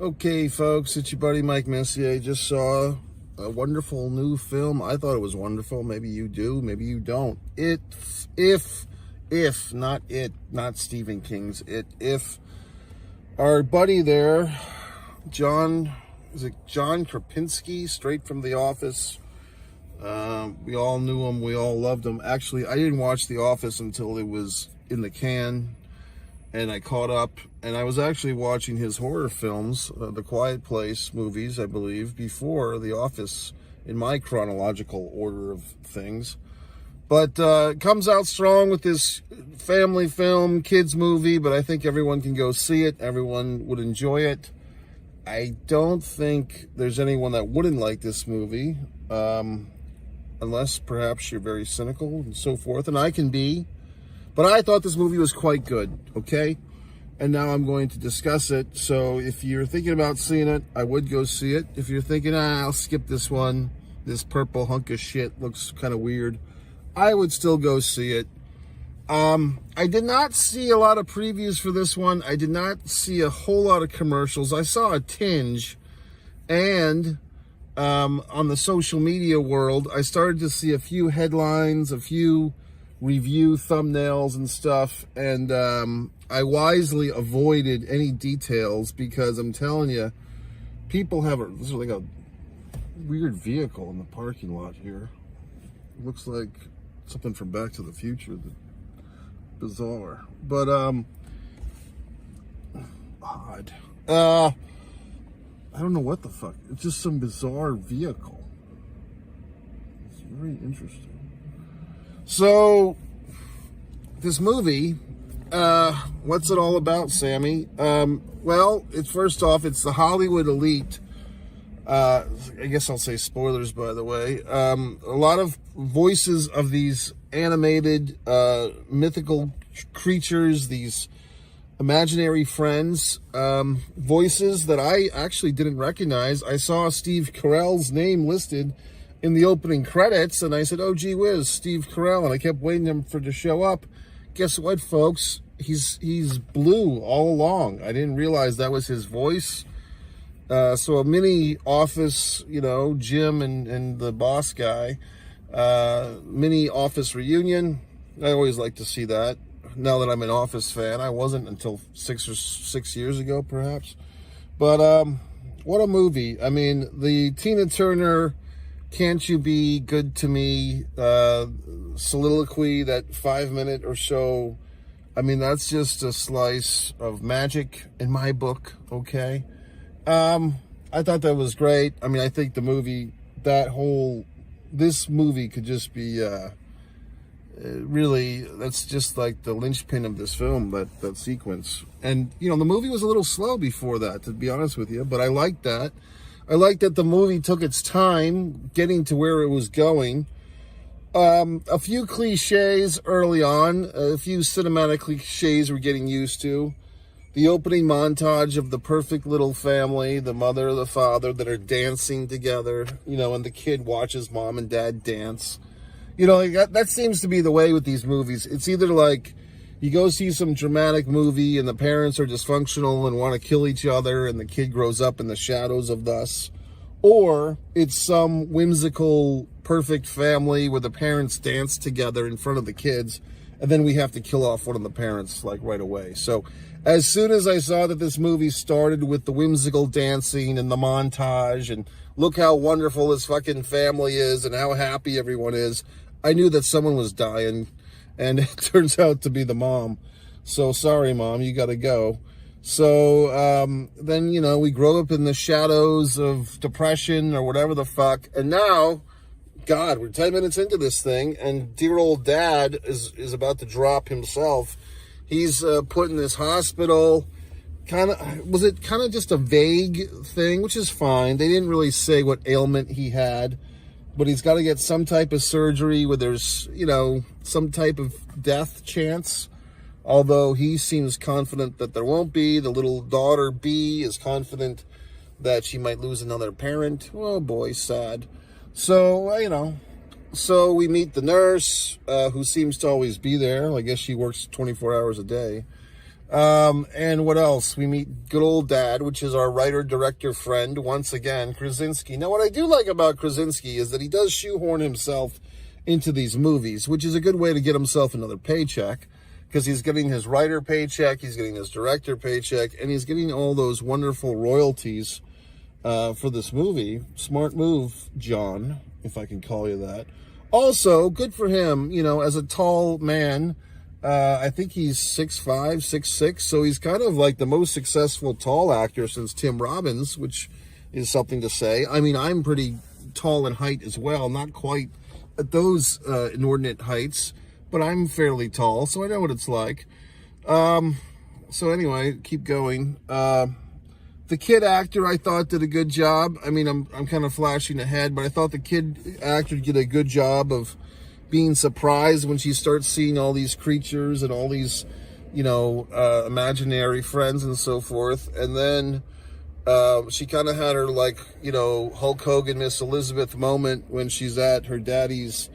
Okay, folks, it's your buddy Mike Messier. Just saw a wonderful new film. I thought it was wonderful. Maybe you do, maybe you don't. Not Stephen King's It. If our buddy there, John Krasinski, straight from The Office. We all knew him. We all loved him. Actually, I didn't watch The Office until it was in the can. And I caught up, and I was actually watching his horror films, the Quiet Place movies, I believe, before The Office, in my chronological order of things. But comes out strong with this family film, kids movie, but I think everyone can go see it. Everyone would enjoy it. I don't think there's anyone that wouldn't like this movie, unless perhaps you're very cynical and so forth, and I can be. But I thought this movie was quite good, okay? And now I'm going to discuss it. So if you're thinking about seeing it, I would go see it. If you're thinking, I'll skip this one, this purple hunk of shit looks kind of weird, I would still go see it. I did not see a lot of previews for this one. I did not see a whole lot of commercials. I saw a tinge. And on the social media world, I started to see a few headlines, a few review thumbnails and stuff, and I wisely avoided any details because I'm telling you, people have this is like a weird vehicle in the parking lot here. It looks like something from Back to the Future. Bizarre, but odd. I don't know what the fuck. It's just some bizarre vehicle. It's very interesting. So, this movie, what's it all about, Sammy? Well, first off, it's the Hollywood elite. I guess I'll say spoilers, by the way. A lot of voices of these animated, mythical creatures, these imaginary friends, voices that I actually didn't recognize. I saw Steve Carell's name listed in the opening credits, and I said, oh, gee whiz, Steve Carell, and I kept waiting for him to show up. Guess what, folks? He's blue all along. I didn't realize that was his voice. So a mini Office, Jim and the boss guy, mini Office reunion. I always like to see that. Now that I'm an Office fan, I wasn't until 6 years ago, perhaps. But what a movie. I mean, the Tina Turner "Can't You Be Good to Me" soliloquy, that 5-minute or so, I mean, that's just a slice of magic in my book, okay? I thought that was great. I mean, I think the movie, this movie could just be, really, that's just like the linchpin of this film, that sequence. And, the movie was a little slow before that, to be honest with you, but I liked that. I like that the movie took its time getting to where it was going. A few cliches early on, a few cinematic cliches we're getting used to. The opening montage of the perfect little family, the mother, the father, that are dancing together, and the kid watches mom and dad dance. That seems to be the way with these movies. It's either like you go see some dramatic movie and the parents are dysfunctional and want to kill each other and the kid grows up in the shadows of thus, or it's some whimsical, perfect family where the parents dance together in front of the kids and then we have to kill off one of the parents like right away. So as soon as I saw that this movie started with the whimsical dancing and the montage and look how wonderful this fucking family is and how happy everyone is, I knew that someone was dying. And it turns out to be the mom. So sorry, Mom, you got to go. So then, we grow up in the shadows of depression or whatever the fuck. And now, God, we're 10 minutes into this thing. And dear old dad is about to drop himself. He's put in this hospital. Was it kind of just a vague thing, which is fine. They didn't really say what ailment he had. But he's got to get some type of surgery where there's, some type of death chance. Although he seems confident that there won't be. The little daughter, B, is confident that she might lose another parent. Oh, boy, sad. So, so we meet the nurse, who seems to always be there. I guess she works 24 hours a day. And what else? We meet good old dad, which is our writer-director friend, once again, Krasinski. Now, what I do like about Krasinski is that he does shoehorn himself into these movies, which is a good way to get himself another paycheck, because he's getting his writer paycheck, he's getting his director paycheck, and he's getting all those wonderful royalties for this movie. Smart move, John, if I can call you that. Also, good for him, you know, as a tall man. I think he's 6'5", 6'6", so he's kind of like the most successful tall actor since Tim Robbins, which is something to say. I mean, I'm pretty tall in height as well, not quite at those inordinate heights, but I'm fairly tall, so I know what it's like. So anyway, keep going. The kid actor, I thought, did a good job. I mean, I'm kind of flashing ahead, but I thought the kid actor did a good job of being surprised when she starts seeing all these creatures and all these, you know, imaginary friends and so forth. And then she kind of had her, like, you know, Hulk Hogan, Miss Elizabeth moment when she's at her daddy's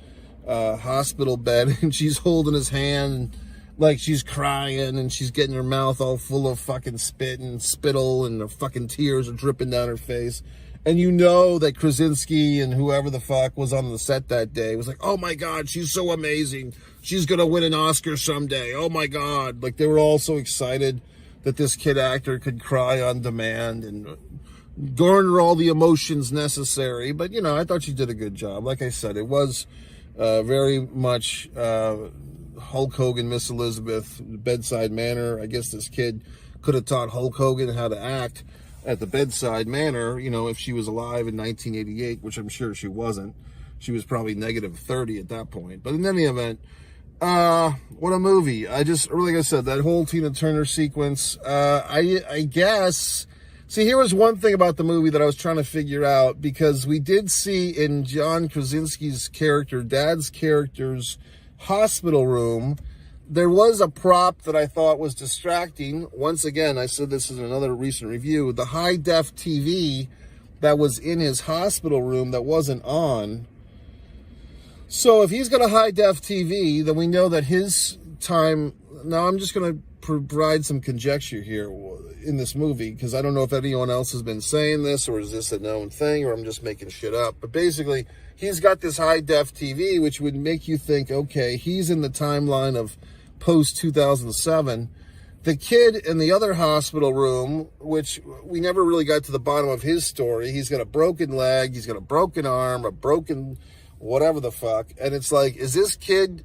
hospital bed and she's holding his hand, like she's crying and she's getting her mouth all full of fucking spit and spittle and the fucking tears are dripping down her face. And you know that Krasinski and whoever the fuck was on the set that day was like, oh my God, she's so amazing. She's going to win an Oscar someday. Oh my God. Like, they were all so excited that this kid actor could cry on demand and garner all the emotions necessary. But, you know, I thought she did a good job. Like I said, it was very much Hulk Hogan, Miss Elizabeth, bedside manner. I guess this kid could have taught Hulk Hogan how to act at the bedside manner, you know, if she was alive in 1988, which I'm sure she wasn't. She was probably negative 30 at that point. But in any event, what a movie. I just, like I said, that whole Tina Turner sequence, I guess, see, here was one thing about the movie that I was trying to figure out, because we did see in John Krasinski's character, Dad's character's hospital room, there was a prop that I thought was distracting. Once again, I said this in another recent review, the high-def TV that was in his hospital room that wasn't on. So if he's got a high-def TV, then we know that his time... Now, I'm just going to provide some conjecture here in this movie, because I don't know if anyone else has been saying this, or is this a known thing, or I'm just making shit up. But basically, he's got this high-def TV, which would make you think, okay, he's in the timeline of post-2007. The kid in the other hospital room, which we never really got to the bottom of his story, he's got a broken leg, he's got a broken arm, a broken whatever the fuck. And it's like, is this kid...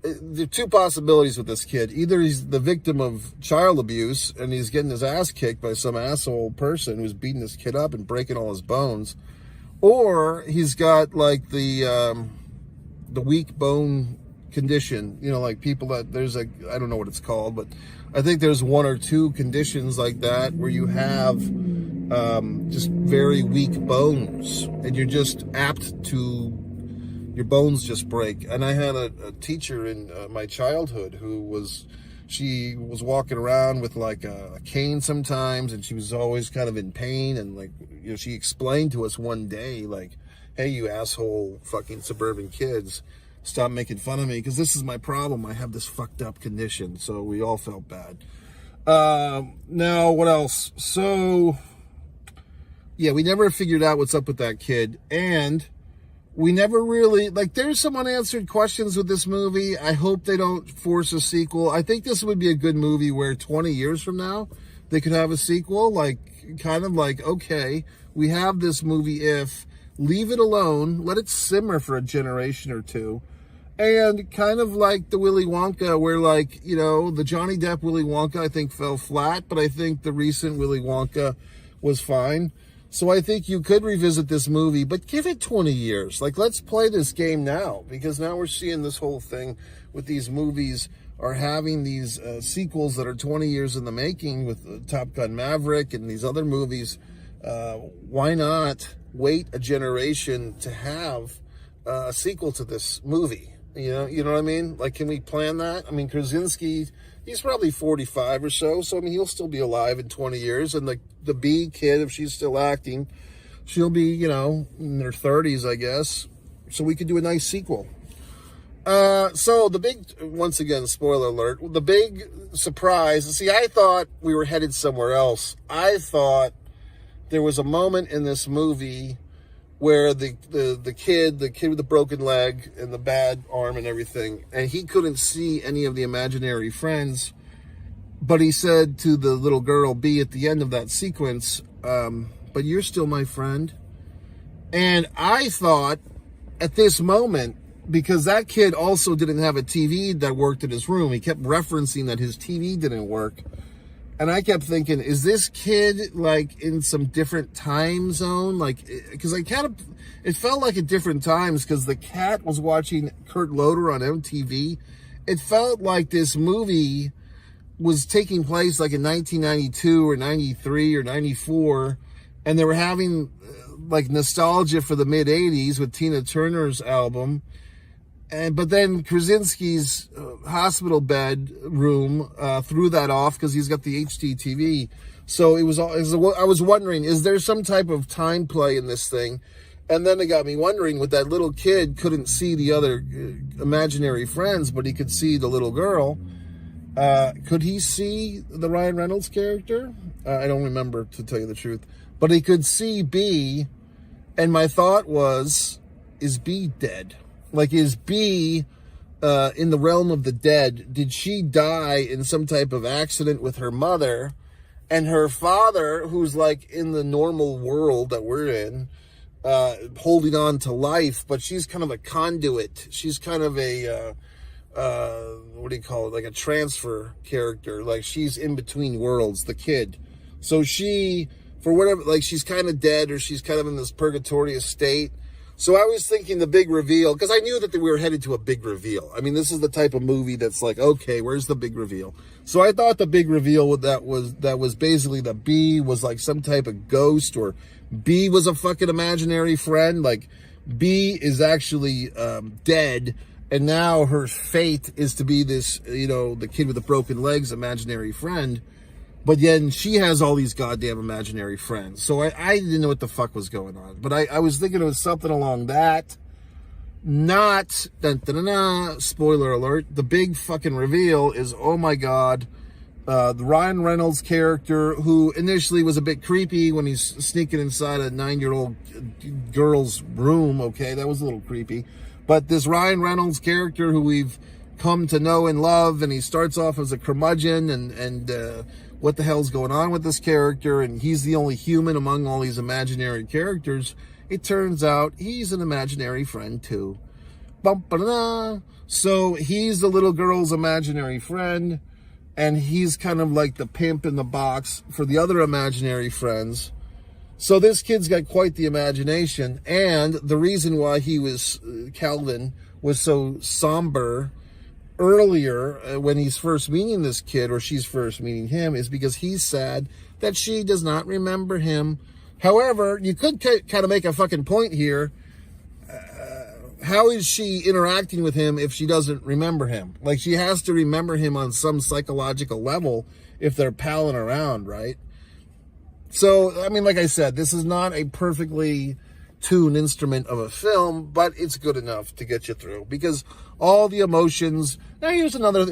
There are two possibilities with this kid. Either he's the victim of child abuse and he's getting his ass kicked by some asshole person who's beating this kid up and breaking all his bones, or he's got like the weak bone condition, you know, like people that there's a, I don't know what it's called, but I think there's one or two conditions like that where you have just very weak bones and you're just apt to, your bones just break. And I had a teacher in my childhood who she was walking around with like a cane sometimes, and she was always kind of in pain. And like, you know, she explained to us one day, like, hey, you asshole fucking suburban kids, stop making fun of me, because this is my problem. I have this fucked up condition. So we all felt bad. Now, what else? So, yeah, we never figured out what's up with that kid. And we never really, like, there's some unanswered questions with this movie. I hope they don't force a sequel. I think this would be a good movie where 20 years from now, they could have a sequel. Like, kind of like, okay, we have this movie If, leave it alone, let it simmer for a generation or two. And kind of like the Willy Wonka, where, like, you know, the Johnny Depp Willy Wonka, I think, fell flat, but I think the recent Willy Wonka was fine. So I think you could revisit this movie, but give it 20 years. Like, let's play this game now, because now we're seeing this whole thing with these movies are having these sequels that are 20 years in the making with Top Gun Maverick and these other movies. Why not wait a generation to have a sequel to this movie? You know what I mean? Like, can we plan that? I mean, Krasinski, he's probably 45 or so. So, I mean, he'll still be alive in 20 years. And the B kid, if she's still acting, she'll be, you know, in her 30s, I guess. So we could do a nice sequel. So the big, once again, spoiler alert, the big surprise, see, I thought we were headed somewhere else. I thought there was a moment in this movie where the kid with the broken leg and the bad arm and everything, and he couldn't see any of the imaginary friends, but he said to the little girl B at the end of that sequence, but you're still my friend. And I thought at this moment, because that kid also didn't have a TV that worked in his room, he kept referencing that his TV didn't work. And I kept thinking, is this kid like in some different time zone? Like, because it felt like at different times because the cat was watching Kurt Loder on MTV. It felt like this movie was taking place like in 1992 or 93 or 94. And they were having like nostalgia for the mid 80s with Tina Turner's album. But then Krasinski's hospital bed room threw that off because he's got the HD TV. So I was wondering, is there some type of time play in this thing? And then it got me wondering, with that little kid couldn't see the other imaginary friends, but he could see the little girl. Could he see the Ryan Reynolds character? I don't remember, to tell you the truth. But he could see B, and my thought was, is B dead? Like, is B in the realm of the dead? Did she die in some type of accident with her mother? And her father, who's like in the normal world that we're in, holding on to life, but she's kind of a conduit. She's kind of a, what do you call it? Like a transfer character. Like, she's in between worlds, the kid. So she, for whatever, like, she's kind of dead, or she's kind of in this purgatory state. So I was thinking the big reveal, because I knew that we were headed to a big reveal. I mean, this is the type of movie that's like, okay, where's the big reveal? So I thought the big reveal that was basically that B was like some type of ghost, or B was a fucking imaginary friend. Like, B is actually dead, and now her fate is to be this, the kid with the broken legs imaginary friend. But then she has all these goddamn imaginary friends. So I didn't know what the fuck was going on. But I was thinking it was something along that. Not, spoiler alert, the big fucking reveal is, oh my God, the Ryan Reynolds character, who initially was a bit creepy when he's sneaking inside a 9-year-old girl's room. Okay, that was a little creepy. But this Ryan Reynolds character, who we've come to know and love, and he starts off as a curmudgeon, and what the hell's going on with this character, and he's the only human among all these imaginary characters. It turns out he's an imaginary friend too. So he's the little girl's imaginary friend, and he's kind of like the pimp in the box for the other imaginary friends. So this kid's got quite the imagination, and the reason why Calvin was so somber earlier when he's first meeting this kid, or she's first meeting him, is because he's sad that she does not remember him. However, you could kind of make a fucking point here. How is she interacting with him if she doesn't remember him? Like, she has to remember him on some psychological level if they're palling around, right? So, I mean, like I said, this is not a perfectly tuned instrument of a film, but it's good enough to get you through, because all the emotions. Now, here's another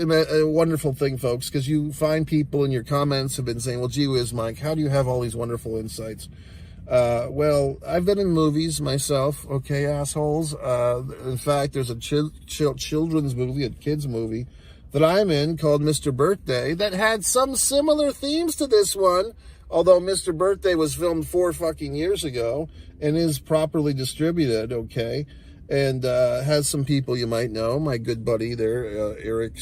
wonderful thing, folks, because you find people in your comments have been saying, well, gee whiz, Mike, how do you have all these wonderful insights? Well, I've been in movies myself, okay, assholes. In fact, there's a children's movie, a kid's movie, that I'm in called Mr. Birthday that had some similar themes to this one, although Mr. Birthday was filmed 4 fucking years ago and is properly distributed, okay, and has some people you might know. My good buddy there, Eric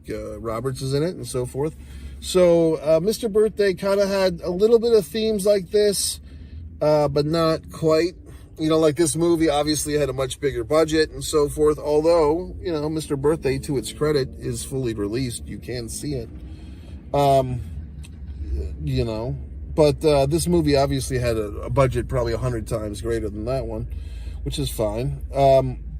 Roberts is in it, and so forth. So Mr. Birthday kind of had a little bit of themes like this, but not quite. Like this movie obviously had a much bigger budget and so forth, although, Mr. Birthday, to its credit, is fully released. You can see it. But this movie obviously had a budget probably 100 times greater than that one, which is fine.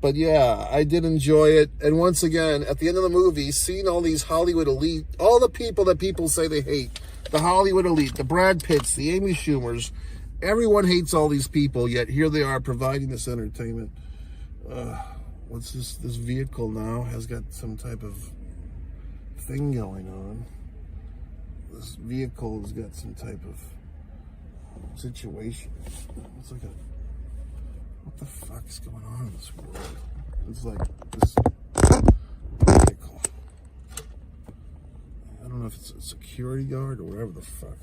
But yeah, I did enjoy it. And once again, at the end of the movie, seeing all these Hollywood elite, all the people that people say they hate, the Hollywood elite, the Brad Pitts, the Amy Schumers, everyone hates all these people, yet here they are providing this entertainment. what's this vehicle now has got some type of thing going on. This vehicle has got some type of situation. It's like what the fuck is going on in this world? It's like this vehicle. I don't know if it's a security guard or whatever the fuck.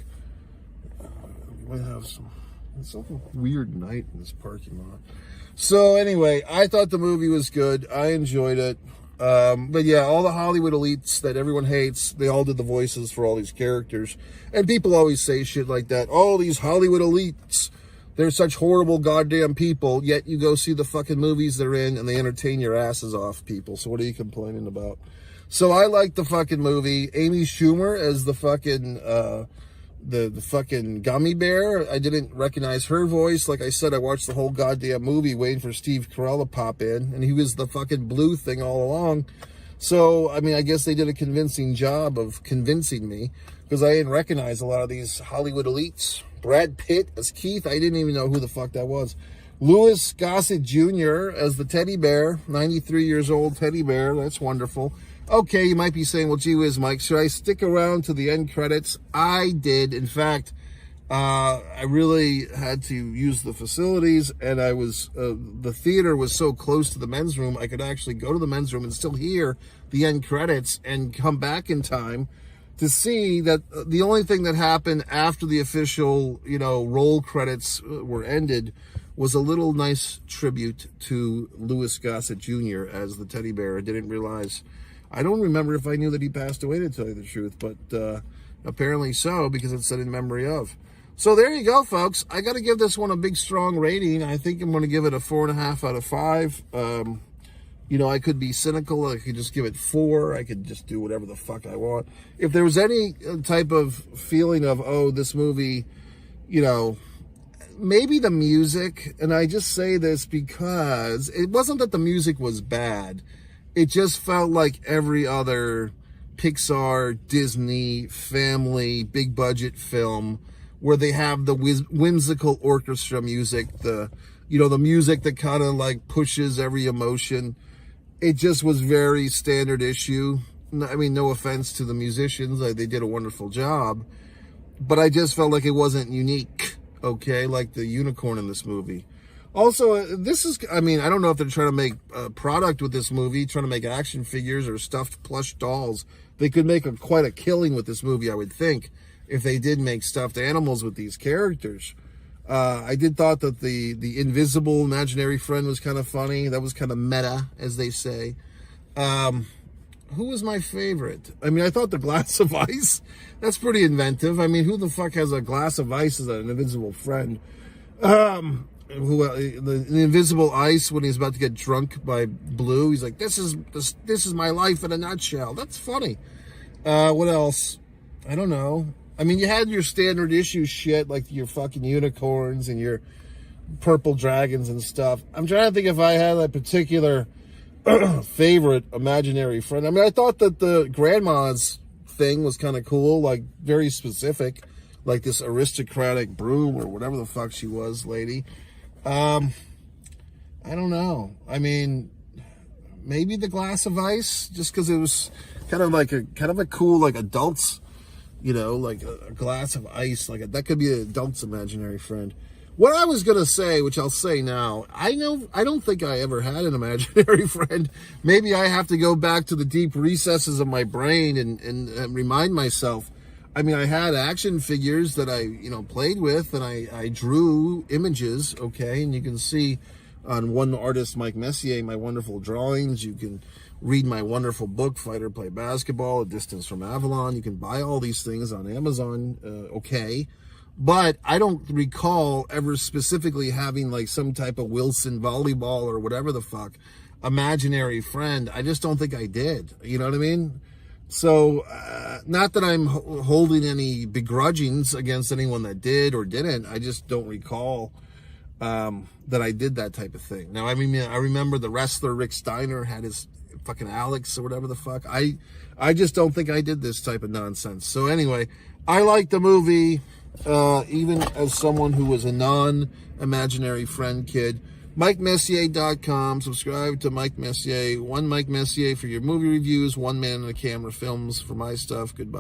We might have something weird night in this parking lot. So anyway, I thought the movie was good. I enjoyed it. But yeah, all the Hollywood elites that everyone hates, they all did the voices for all these characters. And people always say shit like that. Oh, these Hollywood elites, they're such horrible goddamn people. Yet you go see the fucking movies they're in and they entertain your asses off, people. So what are you complaining about? So I liked the fucking movie. Amy Schumer as the fucking, the fucking gummy bear. I didn't recognize her voice. Like I said, I watched the whole goddamn movie waiting for Steve Carell to pop in, and he was the fucking blue thing all along. So, I mean, I guess they did a convincing job of convincing me, because I didn't recognize a lot of these Hollywood elites. Brad Pitt as Keith, I didn't even know who the fuck that was. Louis Gossett Jr. as the teddy bear, 93 years old teddy bear. That's wonderful. Okay, you might be saying, well, gee whiz, Mike, should I stick around to the end credits? I did. In fact, I really had to use the facilities, and I was, the theater was so close to the men's room, I could actually go to the men's room and still hear the end credits and come back in time to see that the only thing that happened after the official, roll credits were ended was a little nice tribute to Louis Gossett Jr. as the teddy bear. I didn't realize. I don't remember if I knew that he passed away, to tell you the truth, but apparently so, because it said in memory of. So there you go, folks. I got to give this one a big, strong rating. I think I'm going to give it a 4.5 out of 5. I could be cynical. I could just give it 4. I could just do whatever the fuck I want. If there was any type of feeling of, oh, this movie, maybe the music, and I just say this because it wasn't that the music was bad. It just felt like every other Pixar, Disney, family, big budget film where they have the whimsical orchestra music, the music that kind of like pushes every emotion. It just was very standard issue. I mean, no offense to the musicians. They did a wonderful job. But I just felt like it wasn't unique, okay, like the unicorn in this movie. Also, I don't know if they're trying to make a product with this movie, trying to make action figures or stuffed plush dolls. They could make quite a killing with this movie, I would think, if they did make stuffed animals with these characters. I did thought that the invisible imaginary friend was kind of funny. That was kind of meta, as they say. Who was my favorite? I mean, I thought the glass of ice, that's pretty inventive. I mean, who the fuck has a glass of ice as an invisible friend? The invisible ice, when he's about to get drunk by Blue, he's like, this is my life in a nutshell. That's funny. What else? I don't know. I mean, you had your standard issue shit, like your fucking unicorns and your purple dragons and stuff. I'm trying to think if I had a particular favorite imaginary friend. I mean, I thought that the grandma's thing was kind of cool, like very specific, like this aristocratic broom or whatever the fuck she was, lady. I don't know. I mean, maybe the glass of ice, just because it was kind of a cool, like, adults, like a glass of ice, that could be an adult's imaginary friend. What I was going to say, which I'll say now, I don't think I ever had an imaginary friend. Maybe I have to go back to the deep recesses of my brain and remind myself. I mean, I had action figures that I, played with, and I drew images, okay? And you can see on one artist, Mike Messier, my wonderful drawings. You can read my wonderful book, Fighter Play Basketball, A Distance from Avalon. You can buy all these things on Amazon, okay? But I don't recall ever specifically having, like, some type of Wilson volleyball or whatever the fuck imaginary friend. I just don't think I did. You know what I mean? So, not that I'm holding any begrudgings against anyone that did or didn't. I just don't recall that I did that type of thing. Now, I mean, I remember the wrestler Rick Steiner had his fucking Alex or whatever the fuck. I just don't think I did this type of nonsense. So anyway, I like the movie, even as someone who was a non-imaginary friend kid. MikeMessier.com. Subscribe to Mike Messier. One Mike Messier for your movie reviews. One Man in the Camera Films for my stuff. Goodbye.